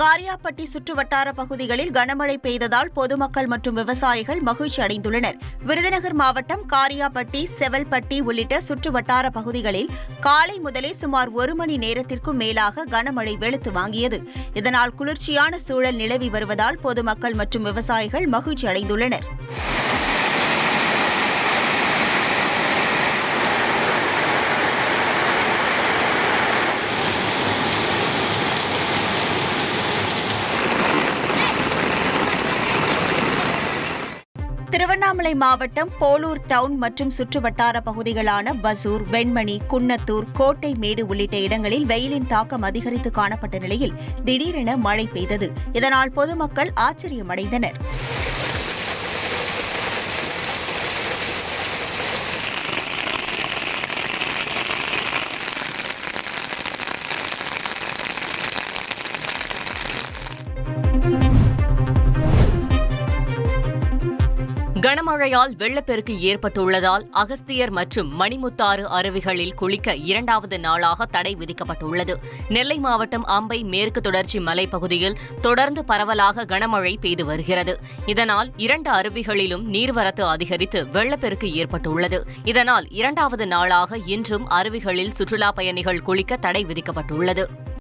காரியாபட்டி சுற்றுவட்டார பகுதிகளில் கனமழை பெய்ததால் பொதுமக்கள் மற்றும் விவசாயிகள் மகிழ்ச்சி அடைந்துள்ளனர். விருதுநகர் மாவட்டம் காரியாபட்டி, செவல்பட்டி உள்ளிட்ட சுற்றுவட்டார பகுதிகளில் காலை முதலே சுமார் 1 மணி நேரத்திற்கும் மேலாக கனமழை வெளுத்து வாங்கியது. இதனால் குளிர்ச்சியான சூழல் நிலவி வருவதால் பொதுமக்கள் மற்றும் விவசாயிகள் மகிழ்ச்சி அடைந்துள்ளனர். திருவண்ணாமலை மாவட்டம் போலூர் டவுன் மற்றும் சுற்றுவட்டார பகுதிகளான பசூர், வெண்மணி, குன்னத்தூர், கோட்டைமேடு உள்ளிட்ட இடங்களில் வெயிலின் தாக்கம் அதிகரித்து காணப்பட்ட நிலையில் திடீரென மழை பெய்தது. இதனால் பொதுமக்கள் ஆச்சரியமடைந்தனர். கனமழையால் வெள்ளப்பெருக்கு ஏற்பட்டுள்ளதால் அகஸ்தியர் மற்றும் மணிமுத்தாறு அருவிகளில் குளிக்க 2வது நாளாக தடை விதிக்கப்பட்டுள்ளது. நெல்லை மாவட்டம் அம்பை மேற்கு தொடர்ச்சி மலைப்பகுதியில் தொடர்ந்து பரவலாக கனமழை பெய்து வருகிறது. இதனால் 2 அருவிகளிலும் நீர்வரத்து அதிகரித்து வெள்ளப்பெருக்கு ஏற்பட்டுள்ளது. இதனால் 2வது நாளாக இன்றும் அருவிகளில் சுற்றுலாப் பயணிகள் குளிக்க தடை விதிக்கப்பட்டுள்ளது.